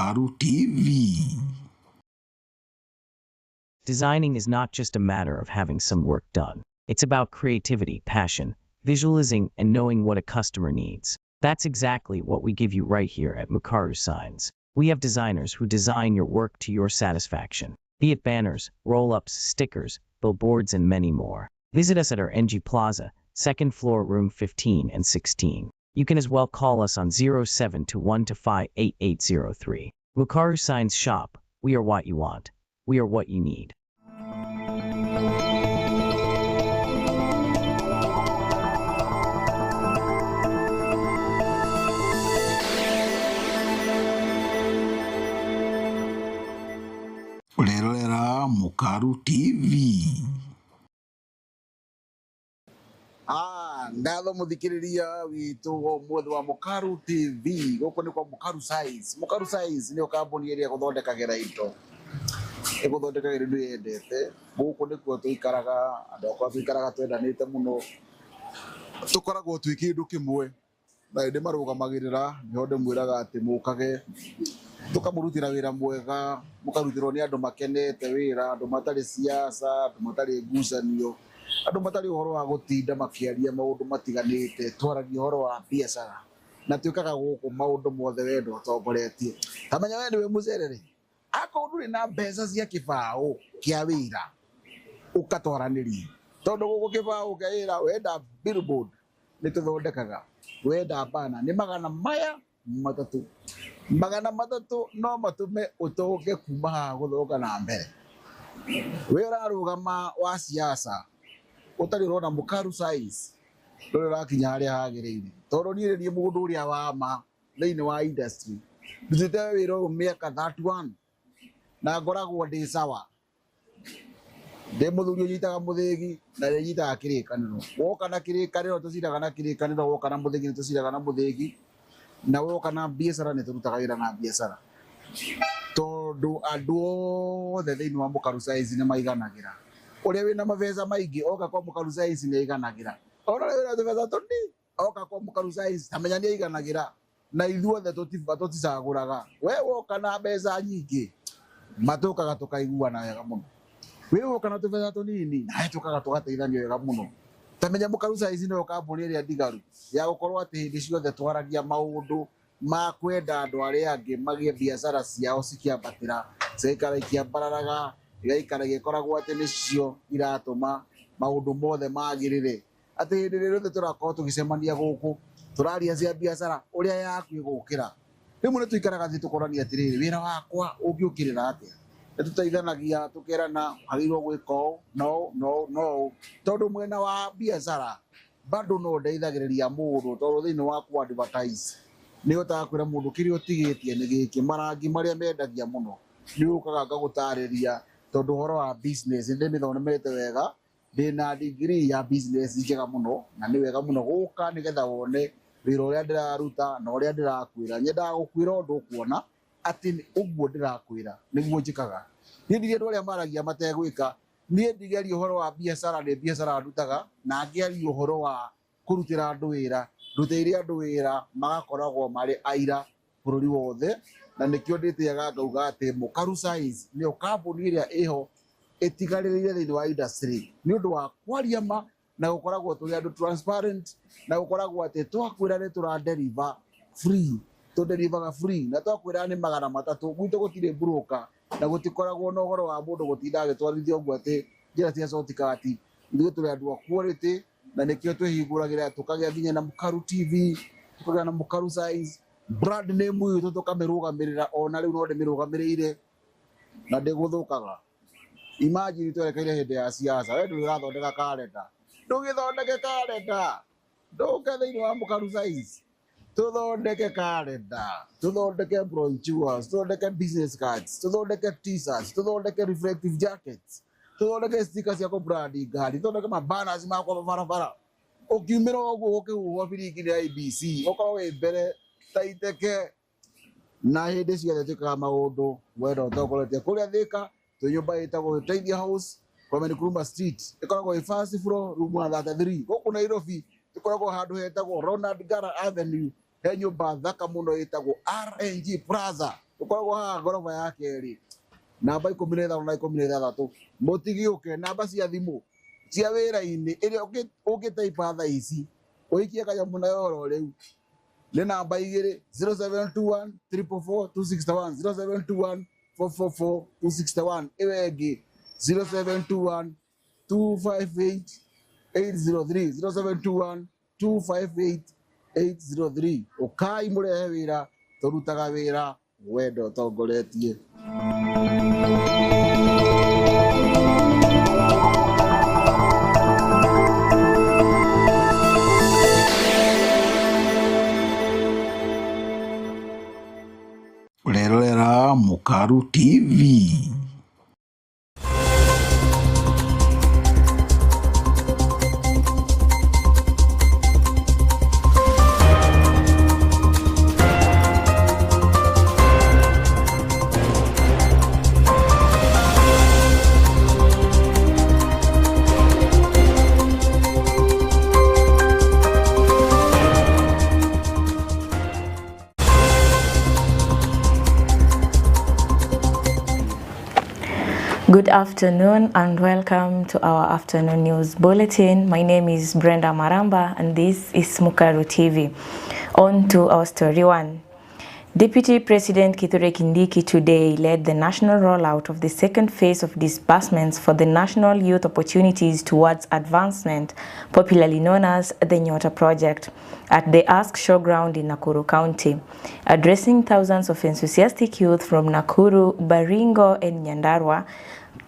Mukaru TV. Designing is not just a matter of having some work done. It's about creativity, passion, visualizing, and knowing what a customer needs. That's exactly what we give you right here at Mukaru Signs. We have designers who design your work to your satisfaction, be it banners, roll-ups, stickers, billboards, and many more. Visit us at our NG Plaza, 2nd floor, room 15 and 16. You can as well call us on 0721258803. Mukaru Signs Shop. We are what you want. We are what you need. Urerorera Mukaru TV. Ndalo muthikiriria witu muthe wa Mukaru TV guku ni kwa Mukaru Size. Mukaru Size ni kambuni iria guthondekagira indo. Iguthondekagira indo yendete. Guku ni kuo tuikaraga, andu akwa tuikaraga twendanite muno. Tukoragwo twi kindu kimwe. Na indi marugamagirira ni honde mwiraga ati mukage tukamurutira wira mwega, mukarutirwo ni andu makenete wira, andu matari siasa, andu matari ngucanio. Andu matari uhoro wa gutinda makiaria maundu matiganite, twaragia uhoro wa biacara na tuikaga guku maundu mothe wendo utongoretie. Tamenya wende we mucerere ako nduri na mbeca cia kibao kia wira ukatwaraniria tondu guku kibao kia wira wenda billboard ni tuthondekaga, wenda bana ni magana maya matatu no matume utoke kuma guthoka na mbere. Wira rugama wa siasa utari rona Mukaru Size rore rakinya haria hagiriire tondu ni mundu uria wa ma thiini wa industry ndutite wira umiaka 31 na ngoragwo ndi sawa ndi muthuri unyitaga muthigi na nyitaga kirikaniro woka na kirikaniro tuciraga na kirikaniro woka na muthigi tuciraga na muthigi na woka na biacara ni turutaga wira na biacara tondu andu othe thiini wa Mukaru Size ni maiganagira. Uria wina mabeca maingi oka kwa Mukaru Size ni iganagira. Ora wina tubeca tuni oka kwa Mukaru Size tamenya ni iganagira. Na ithuothe tuticaguraga. We woka na mbeca nyingi matukaga tukaiguana wega muno. We woka na tubeca tunini na tukaga tugateithania wega muno. Tamenya Mukaru Size ni kambuni iria ndigaru ya gukorwo ati hindi ciothe twaragia maundu ma kwenda andu aria angi magie biacara ciao cikiambatira cikara ikiambararaga igaikara gikoragwo ati nicio iratuma maundu mothe magirire ati hindi riothe turakorwo tugicemania guku turaria cia biacara uria yaku igukira rimwe ni tuikaraga thi tukorania atiriri wira wakwa ungiukirira atia ni tuteithanagia tukirana hagirwo gwika no tondu mwena wa biacara bado no ndeithagiriria mundu tondu thiini wa ku advertise ni hotaga kwira mundu kiri utigitie ni giki marangi maria mendagia muno ni ukaga ngagutariria tondu horo wa business ndi mithomete wega ndina degree ya business njega muno na ni wega muno guka nigetha wone wira uria ndiraruta na uria ndirakwira nyenda gukwira undu kuona ati uguo ndirakwira niguo njikaga ni ndirie andu aria maragia mategwika ni ndigeria uhoro wa biacara ni biacara ndutaga na ngeria uhoro wa kurutira andu wira ruteiria andu wira magakoragwo mari aira bururi wothe na nikio nditiaga ngauga ati Mukaru Size ni kambuni iria iho itigaririire thiini wa industry ni undu wa kwaria ma na gukoragwo tuli andu transparent na gukoragwo ati twakwira ni turadeliver free tudeliver free na twakwira ni magana matatu gwitu gutire broker na gutikoragwo na uhoro wa mundu gutinda agitwarithia uguo ati njira cia shortcut ithuĩ tuli andu a quality na nikio twihinguragira tukagia nginya na Mukaru TV tukagia na Mukaru Size brand name uyu tukamirugamirira ona riu no ndimirugamirire na ndiguthukaga. Imagine twerekeire hindi ya siasa we ndurathondeka kalenda ndugithondeke kalenda nduke thiini wa Mukaru Size tuthondeke kalenda tuthondeke brochures tuthondeke business cards tuthondeke t-shirts tuthondeke reflective jackets tuthondeke stickers cia brand ngari tuthondeke mabanners ma kwa barabara ukiumira uguo ukihuhwo biringi ya IBC ukorwo wi mbere taiteke na hindi ciothe twikaga maundu wenda utongoretie kuria Thika twi nyumba itagwo Teithia House kwa Nkrumah Street ikoragwo i first floor room 33 guku Nairobi tukoragwo handu hetagwo Ronald Ngara Avenue he nyumba thaka muno itagwo RNG Plaza ukoragwo haha ngoroba ya keri namba 15 na 16 mutigiuke namba cia thimu cia wira-ini iria ungitaipa thaa ici uikie kanyamu nayo oro riu ni namba 2 0721 444 261 0721 444 261 iwe ingi 0721 258 803 0721 258 803 ukai murehe wira turutaga wira wendo tongoretie. Urerorera Mukaru TV. Good afternoon and welcome to our afternoon news bulletin. My name is Brenda Maramba and this is Mukaru TV. On to our story 1. Deputy President Kithure Kindiki today led the national rollout of the second phase of disbursements for the National Youth Opportunities Towards Advancement, popularly known as the Nyota Project, at the Ask Showground in Nakuru County. Addressing thousands of enthusiastic youth from Nakuru, Baringo and Nyandarua,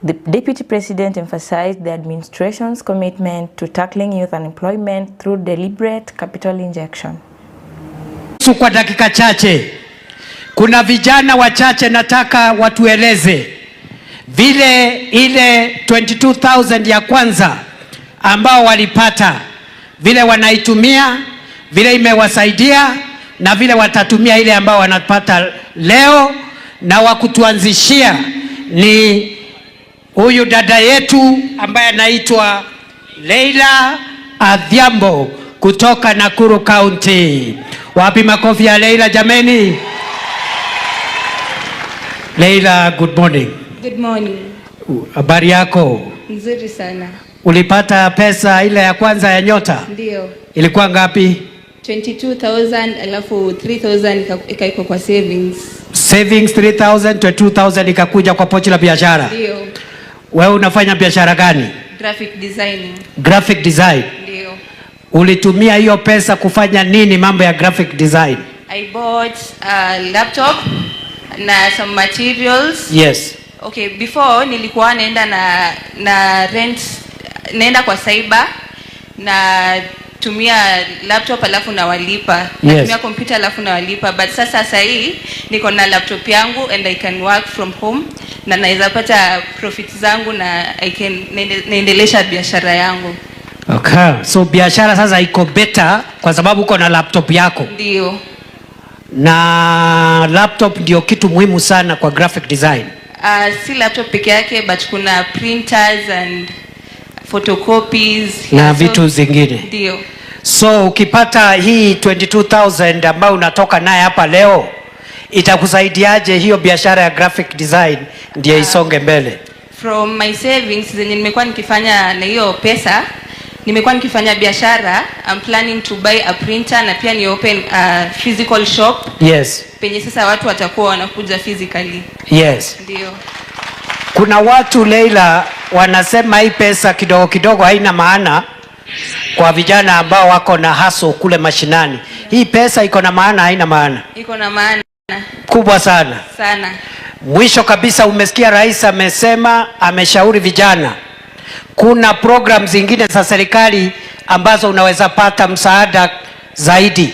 the Deputy President emphasized the administration's commitment to tackling youth unemployment through deliberate capital injection. Kwa dakika chache, kuna vijana wachache nataka watueleze vile ile 22,000 ya kwanza ambao walipata, vile wanaitumia, vile imewasaidia na vile watatumia ile ambao wanapata leo, na wakutuanzishia ni huyu dada yetu ambaye anaitwa Leila Adhiambo kutoka Nakuru County. Wapi makofi ya Leila jameni? Leila, good morning. Good morning. Habari yako? Nzuri sana. Ulipata pesa ile ya kwanza ya Nyota? Ndio. Ilikuwa ngapi? 22,000 alafu 3,000 ikaiko kwa savings. Savings 3,000, 22,000 ikakuja kwa pochi la biashara? Ndio. Wewe unafanya biashara gani? Graphic design. Graphic design? Ndio. Ulitumia hiyo pesa kufanya nini mambo ya graphic design? I bought a laptop na some materials. Yes. Okay, before nilikuwa naenda rent, naenda kwa cyber na tumia laptop alafu na walipa. Yes. Natumia computer alafu na walipa, but sasa hii niko na laptop yangu and I can work from home na naweza pata profits zangu na I can naendelesha biashara yangu. Okay. So biashara sasa iko better kwa sababu uko na laptop yako. Ndio. Na laptop ndio kitu muhimu sana kwa graphic design. Si laptop peke yake but kuna printers and photocopies na vitu zingine. Ndio. So ukipata hii 22,000 ambayo unatoka naye hapa leo, itakusaidiaje hiyo biashara ya graphic design ndio isonge mbele? From my savings zenye nimekuwa nikifanya na hiyo pesa, nimekuwa nikifanya biashara. I'm planning to buy a printer na pia ni open a physical shop. Yes. Penye sasa watu watakuwa wanakuja physically. Yes. Ndio. Kuna watu Leila wanasema hii pesa kidogo kidogo haina maana kwa vijana ambao wako na haso kule mashinani. Hii pesa iko na maana haina maana? Iko na maana kubwa sana. Sana. Mwisho kabisa, umesikia rais amesema, ameshauri vijana kuna program zingine za serikali ambazo unaweza pata msaada zaidi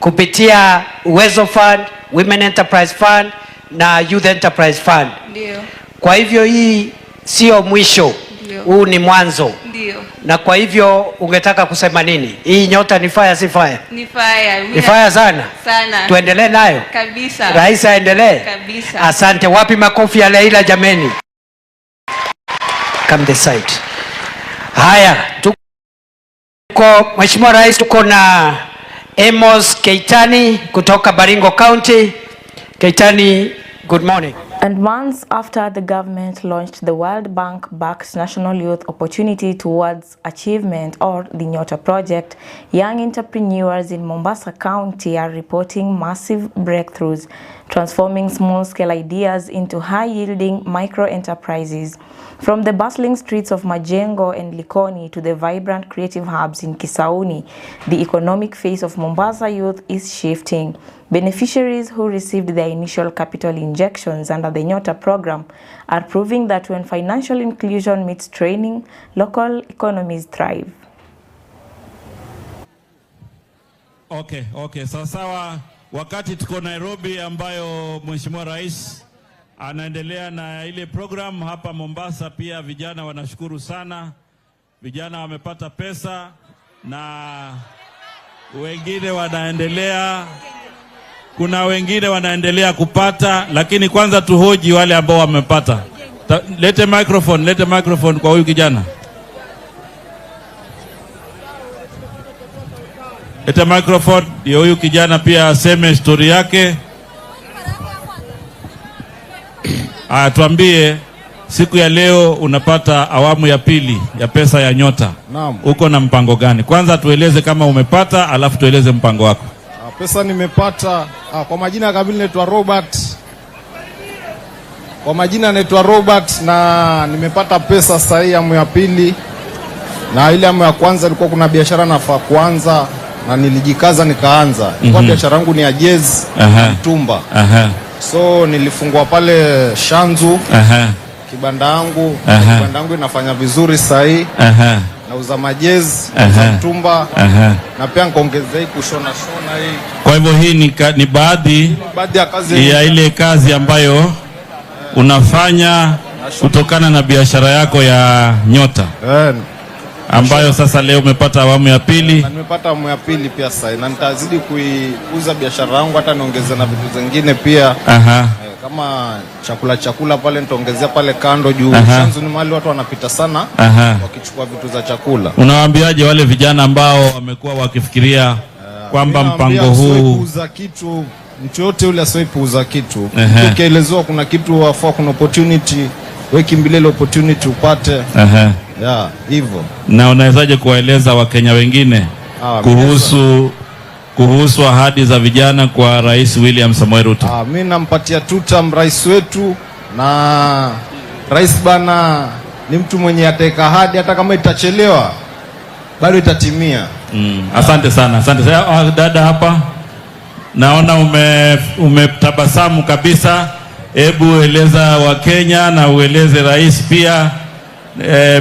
kupitia Uwezo Fund, Women Enterprise Fund na Youth Enterprise Fund. Ndio. Kwa hivyo hii sio mwisho. Huu ni mwanzo. Ndio. Na kwa hivyo ungetaka kusema nini? Hii Nyota ni fire si fire? Ni fire. Ni fire sana. Sana. Tuendelee nayo? Kabisa. Rais aendelee? Kabisa. Asante. Wapi makofi ya Leila jameni? Come the side. Haya, tuko Mheshimiwa Rais, tuko na Amos Keitani kutoka Baringo County. Keitani, Good morning. And months after the government launched the World Bank-backed National Youth Opportunity Towards Achievement, or the Nyota project, young entrepreneurs in Mombasa County are reporting massive breakthroughs, transforming small-scale ideas into high-yielding micro-enterprises. From the bustling streets of Majengo and Likoni to the vibrant creative hubs in Kisauni, the economic face of Mombasa youth is shifting. Beneficiaries who received their initial capital injections under the Nyota program are proving that when financial inclusion meets training, local economies thrive. Okay, sawa. Wakati tuko Nairobi ambayo Mheshimiwa Rais anaendelea na ile program hapa Mombasa, pia vijana wanashukuru sana. Vijana wamepata pesa na wengine wanaendelea, kuna wengine wanaendelea kupata, lakini kwanza tuhoji wale ambao wamepata. Lete microphone kwa huyu kijana. Lete microphone ndio huyu kijana pia aseme story yake. Tuambie siku ya leo unapata awamu ya pili ya pesa ya Nyota. Naam. Uko na mpango gani? Kwanza tueleze kama umepata, alafu tueleze mpango wako. Pesa nimepata. Kwa majina kabili naitwa Robert. Na nimepata pesa sahi awamu ya pili. Na ile awamu ya kwanza ilikuwa kuna biashara nafaa kuanza na nilijikaza nikaanza. Kwa biashara yangu ni ya jezi, mtumba. So nilifungua pale Shanzu. Kibanda yangu inafanya vizuri sahi. Nauza majezi, nauza mtumba. Na pia nikaongeza hii kushona hii. Kwa hivyo hii ni baadhi ya kazi ya ile kazi ambayo unafanya kutokana na biashara yako ya Nyota. Ambayo sasa leo umepata awamu ya pili. Na nimepata awamu ya pili pia sasa, na nitazidi kuikuza biashara yangu, hata niongeze na vitu zingine pia. Kama chakula pale nitaongezea pale kando juu. Shanzu ni mahali watu wanapita sana wakichukua vitu za chakula. Unawaambiaje wale vijana ambao wamekuwa wakifikiria kwamba mpango huu kuuza kitu, mtu yote yule asipuuza kitu. Ukielezewa kuna kitu wafaa, kuna opportunity, wewe kimbilia ile opportunity upate. Hivyo. Na unawezaje kuwaeleza Wakenya wengine kuhusu ahadi za vijana kwa Rais William Samoei Ruto? Mimi nampatia tutam rais wetu, na rais bana ni mtu mwenye ataweka ahadi, hata kama itachelewa bado itatimia. Asante sana. Dada hapa naona umetabasamu kabisa. Hebu eleza Wakenya na ueleze rais pia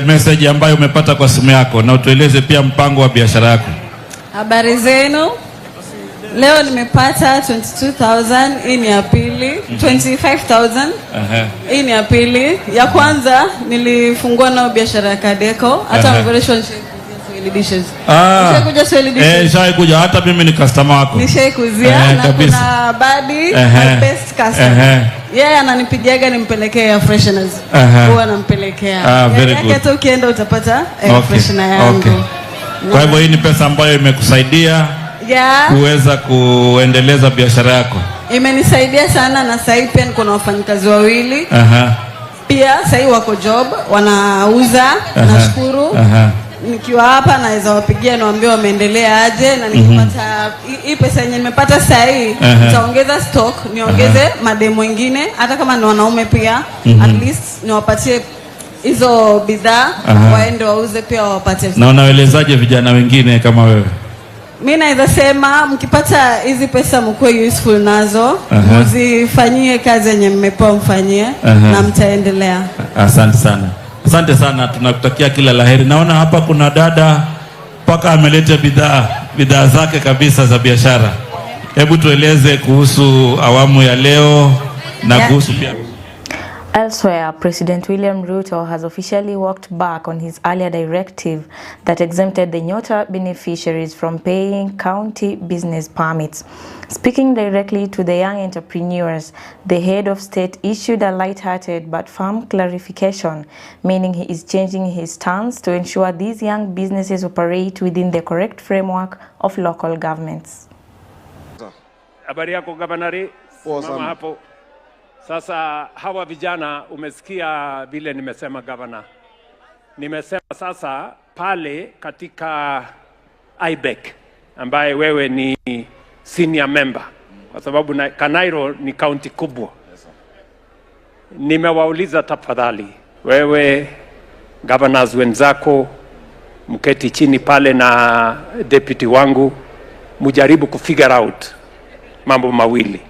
message ambayo umepata kwa simu yako, na utueleze pia mpango wa biashara yako. Habari zenu. Leo nimepata 22,000, hii ni ya pili. 25,000. Hii ni ya pili. Ya kwanza nilifungua nao biashara ya Kadeko, hata mboresho dishes. Nishaikuja hata mimi ni customer wako. Nishaikuzia na kuna Badi, my best customer. Yeye ananipigiaga nimpelekee air fresheners. Huwa nampelekea. Yake hata ukienda utapata air freshener yangu. Kwa hivyo hii ni pesa ambayo imekusaidia kuweza kuendeleza biashara yako. Imenisaidia sana, na sasa pia niko na wafanyikazi wawili. Pia sasa wako job, wanauza. Nashukuru. Nikiwa hapa naweza wapigia niwaambie wameendelea aje, na nikipata hii pesa yenye nimepata sasa nitaongeza stock, niongeze mademo wengine, hata kama ni wanaume pia at least niwapatie hizo bidhaa waende wauze pia wapate. Na unaelezaje vijana wengine kama wewe? Mimi naweza sema mkipata hizi pesa mkuwe useful nazo, mzifanyie kazi yenye mmepewa mfanyie, na mtaendelea. Asante sana, tunakutakia kila laheri. Naona hapa kuna dada paka ameleta bidhaa zake kabisa za biashara. Hebu tueleze kuhusu awamu ya leo na kuhusu pia. Elsewhere, President William Ruto has officially walked back on his earlier directive that exempted the Nyota beneficiaries from paying county business permits. Speaking directly to the young entrepreneurs, the head of state issued a light-hearted but firm clarification, meaning he is changing his stance to ensure these young businesses operate within the correct framework of local governments. Habari yako Gavanari? Mama hapo. Sasa hawa vijana, umesikia vile nimesema gavana. Nimesema sasa pale katika IBEC ambaye wewe ni senior member, kwa sababu Kanairo ni county kubwa. Nimewauliza tafadhali, wewe governors wenzako, mketi chini pale na deputy wangu, mujaribu kufigure out mambo mawili.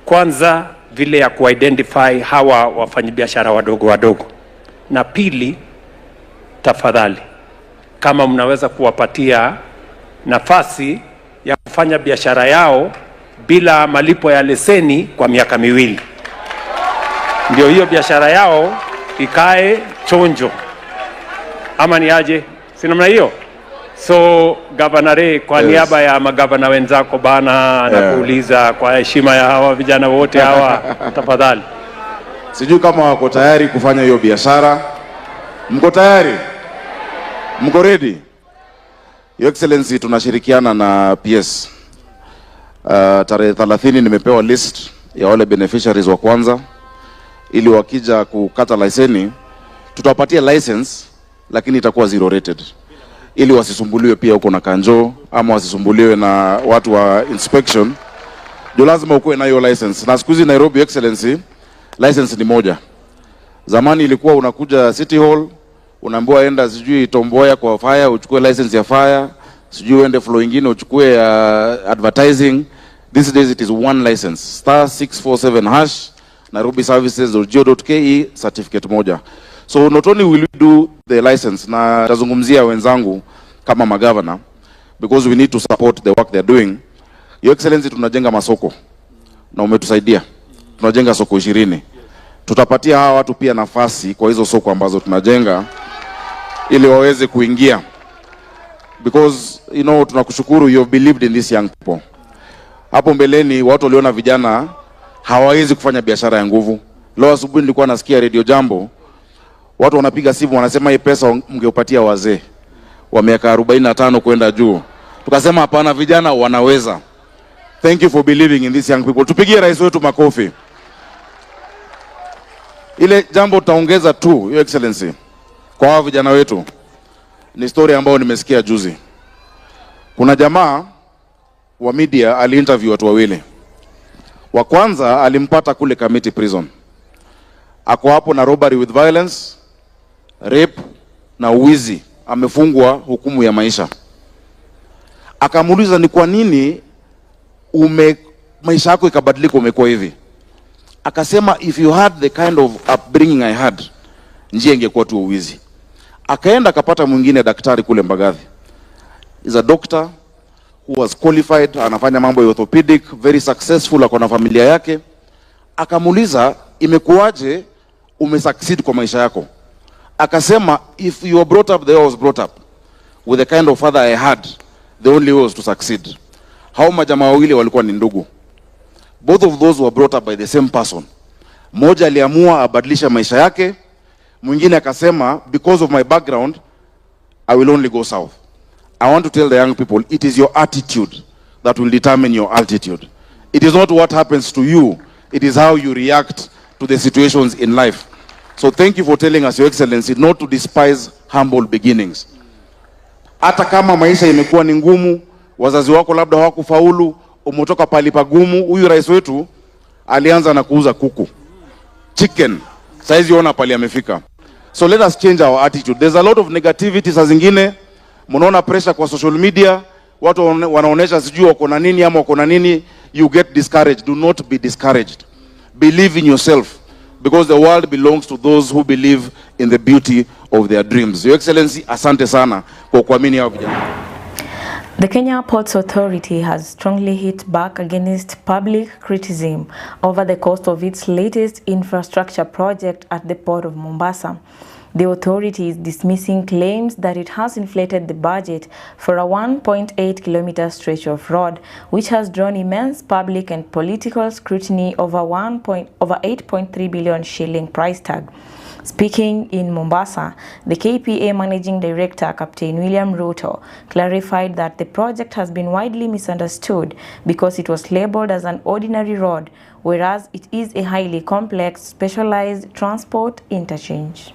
Kwanza, vile ya kuidentify hawa wafanyabiashara wadogo wadogo, na pili, tafadhali kama mnaweza kuwapatia nafasi ya kufanya biashara yao bila malipo ya leseni kwa miaka miwili, ndio hiyo biashara yao ikae chonjo, ama ni aje? Si namna hiyo? So Governor, kwa niaba ya magavana wenzako bana, nakuuliza kwa heshima ya hawa vijana wote hawa, tafadhali. Sijui kama wako tayari kufanya hiyo biashara. Mko tayari? Mko ready? Your Excellency, tunashirikiana na PS. Tarehe 30 nimepewa list ya wale beneficiaries wa kwanza, ili wakija kukata leseni tutawapatia license, lakini itakuwa zero rated, ili wasisumbuliwe pia huko na kanjo, ama wasisumbuliwe na watu wa inspection. Ndio lazima ukuwe na hiyo license. Na siku hizi Nairobi, Excellency, license ni moja. Zamani ilikuwa unakuja City Hall, unaambiwa enda sijui Tomboya kwa fire uchukue license ya fire, sijui uende flow nyingine uchukue advertising. These days it is one license, *647# nairobiservices.go.ke, certificate moja. So not only will we do the license, na tazungumzia wenzangu kama magavana, because we need to support the work they're doing. Your Excellency, tunajenga masoko na umetusaidia. Tunajenga soko 20. Tutapatia hawa watu pia nafasi kwa hizo soko ambazo tunajenga, ili waweze kuingia, because you know, tunakushukuru, you have believed in these young people. Hapo mbeleni watu waliona vijana hawawezi kufanya biashara ya nguvu. Leo asubuhi nilikuwa nasikia Radio Jambo, watu wanapiga simu wanasema hii pesa mngeupatia wazee wa miaka 45 kwenda juu. Tukasema hapana, vijana wanaweza. Thank you for believing in these young people. Tupigie rais wetu makofi. Ile jambo tutaongeza tu, Your Excellency, kwa hao vijana wetu, ni story ambayo nimesikia juzi. Kuna jamaa wa media aliinterview watu wawili. Wa kwanza alimpata kule Kamiti prison. Ako hapo na robbery with violence, rape na uwizi. Amefungwa hukumu ya maisha. Akamuuliza, ni kwa nini maisha yako ikabadilika, umekuwa hivi? Akasema, if you had the kind of upbringing I had, njia ingekuwa tu uwizi. Akaenda akapata mwingine daktari kule Mbagathi. Is a doctor who was qualified, anafanya mambo ya orthopedic, very successful, akona familia yake. Akamuuliza, imekuwaje umesucceed kwa maisha yako? Akasema, if you were brought up the way I was brought up, with the kind of father I had, the only way was to succeed. Hao majamaa wawili walikuwa ni ndugu. Both of those were brought up by the same person. Mmoja aliamua abadilisha maisha yake, mwingine akasema, because of my background, I will only go south. I want to tell the young people, it is your attitude that will determine your altitude. It is not what happens to you, it is how you react to the situations in life. So thank you for telling us, Your Excellency, not to despise humble beginnings. Hata kama maisha imekuwa ni ngumu, wazazi wako labda hawakufaulu, umetoka pali pagumu. Huyu rais wetu alianza na kuuza kuku, chicken. Saizi ona pali amefika. So let us change our attitude. There's a lot of negativity. Saa zingine mnaona pressure kwa social media, watu wanaonesha sijui wako na nini ama wako na nini. You get discouraged. Do not be discouraged. Believe in yourself, because the world belongs to those who believe in the beauty of their dreams. Your Excellency, asante sana kwa kuamini hao vijana. The Kenya Ports Authority has strongly hit back against public criticism over the cost of its latest infrastructure project at the port of Mombasa. The authority is dismissing claims that it has inflated the budget for a 1.8-kilometer stretch of road, which has drawn immense public and political scrutiny over 8.3 billion shilling price tag. Speaking in Mombasa, the KPA Managing Director, Captain William Ruto, clarified that the project has been widely misunderstood because it was labeled as an ordinary road, whereas it is a highly complex, specialized transport interchange.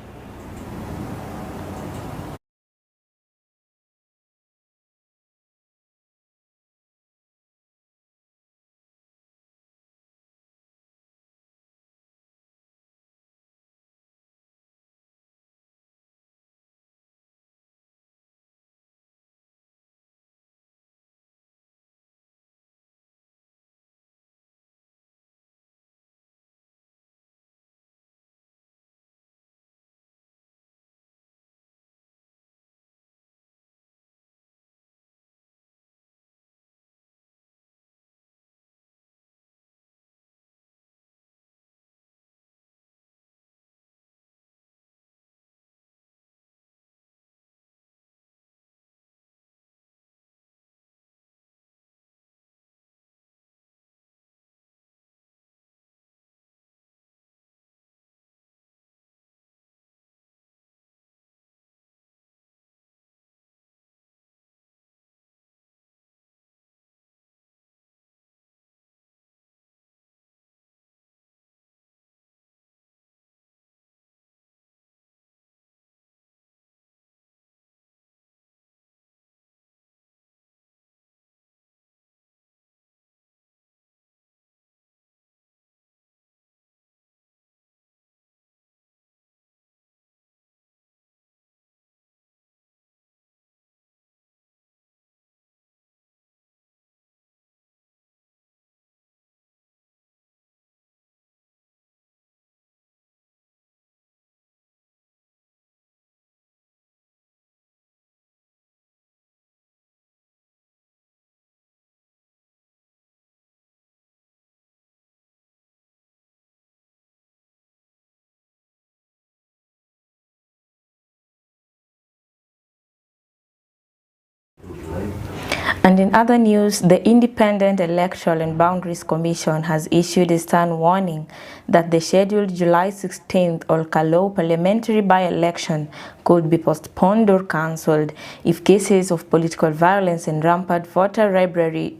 And in other news, the Independent Electoral and Boundaries Commission has issued a stern warning that the scheduled July 16th Olkalau parliamentary by-election could be postponed or cancelled if cases of political violence and rampant voter bribery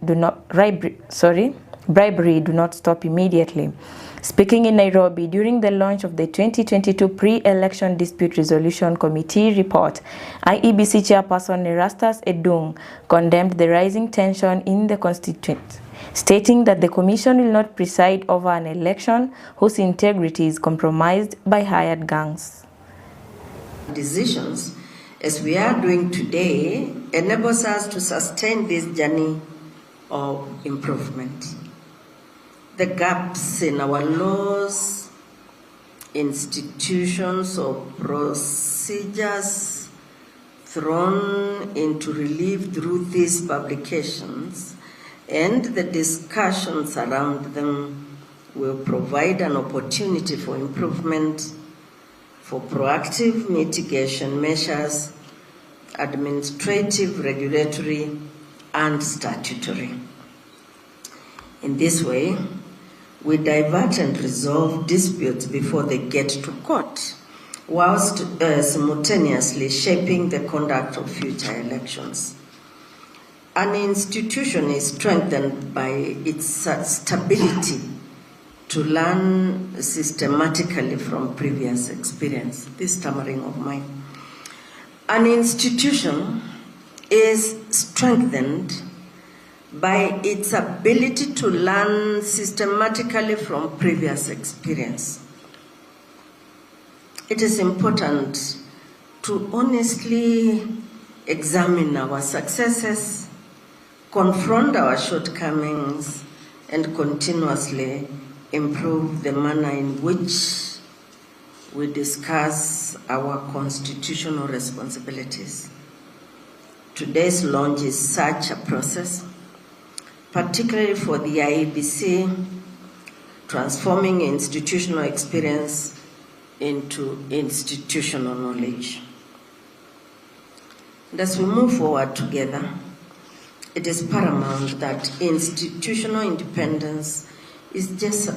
do not stop immediately. Speaking in Nairobi during the launch of the 2022 Pre-Election Dispute Resolution Committee report, IEBC Chairperson Erastus Edung condemned the rising tension in the constituent, stating that the Commission will not preside over an election whose integrity is compromised by hired gangs. Decisions, as we are doing today, enables us to sustain this journey of improvement. The gaps in our laws, institutions, or procedures thrown into relief through these publications and the discussions around them will provide an opportunity for improvement, for proactive mitigation measures, administrative, regulatory, and statutory. In this way, we divert and resolve disputes before they get to court, whilst simultaneously shaping the conduct of future elections. An institution is strengthened by its stability to learn systematically from previous experience. This stammering of mine. An institution is strengthened by its ability to learn systematically from previous experience. It is important to honestly examine our successes, confront our shortcomings, and continuously improve the manner in which we discuss our constitutional responsibilities. Today's launch is such a process, particularly for the IEBC, transforming institutional experience into institutional knowledge. And as we move forward together, it is paramount that institutional independence is just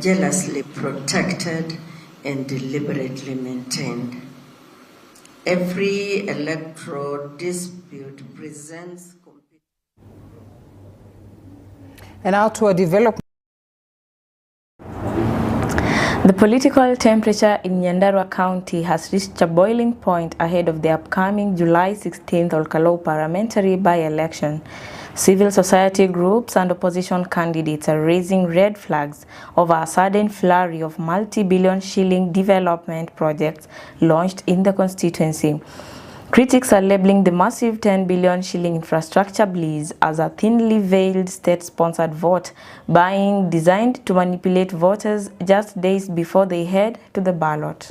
jealously protected and deliberately maintained. Every electoral dispute presents. And now to a development. The political temperature in Nyandarua County has reached a boiling point ahead of the upcoming July 16th Olkalau parliamentary by-election. Civil society groups and opposition candidates are raising red flags over a sudden flurry of multi-billion shilling development projects launched in the constituency. Critics are labeling the massive 10 billion shilling infrastructure blitz as a thinly veiled state-sponsored vote buying designed to manipulate voters just days before they head to the ballot.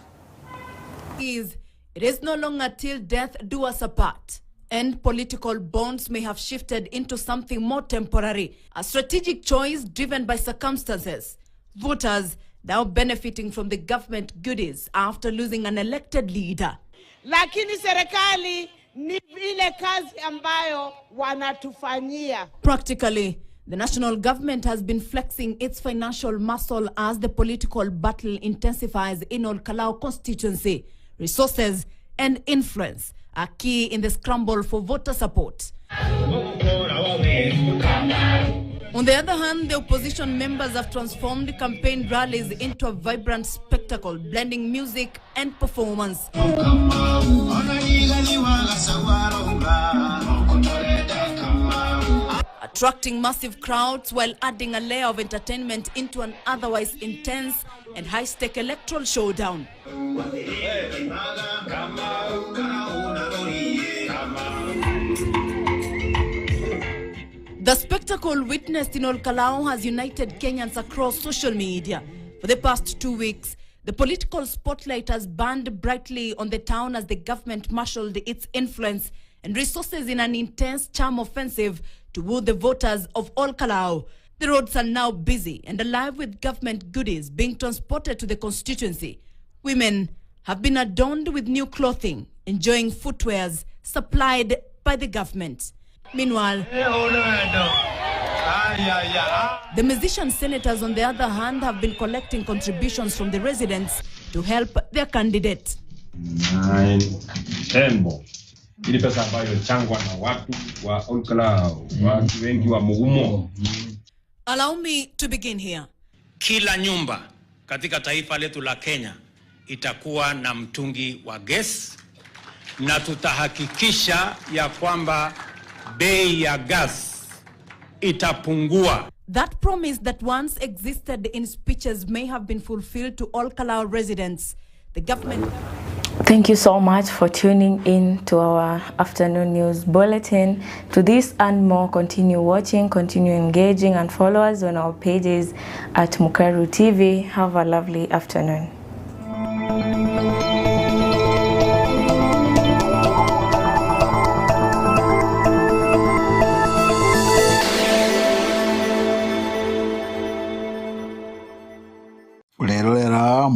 It is no longer till death do us apart, and political bonds may have shifted into something more temporary, a strategic choice driven by circumstances. Voters now benefiting from the government goodies after losing an elected leader. Lakini serikali ni ile kazi ambayo wanatufanyia. Practically, the national government has been flexing its financial muscle as the political battle intensifies in Olkalau constituency. Resources and influence are key in the scramble for voter support. On the other hand, the opposition members have transformed campaign rallies into a vibrant spectacle, blending music and performance. Attracting massive crowds while adding a layer of entertainment into an otherwise intense and high-stake electoral showdown. The spectacle witnessed in Olkalau has united Kenyans across social media. For the past 2 weeks, the political spotlight has burned brightly on the town as the government marshaled its influence and resources in an intense charm offensive to woo the voters of Olkalau. The roads are now busy and alive with government goodies being transported to the constituency. Women have been adorned with new clothing, enjoying footwears supplied by the government. Meanwhile, the musician senators, on the other hand, have been collecting contributions from the residents to help their candidate. Ili pesa ambayo changwa na watu wa Olkalau, watu wengi wa Mugumo. Allow me to begin here. Kila nyumba katika taifa letu la Kenya itakuwa na mtungi wa gesi, na tutahakikisha ya kwamba bei ya gas itapungua. That promise that once existed in speeches may have been fulfilled to Olkalau residents. The government... Thank you so much for tuning in to our afternoon news bulletin. To this and more, continue watching, continue engaging, and follow us on our pages at Mukaru TV. Have a lovely afternoon.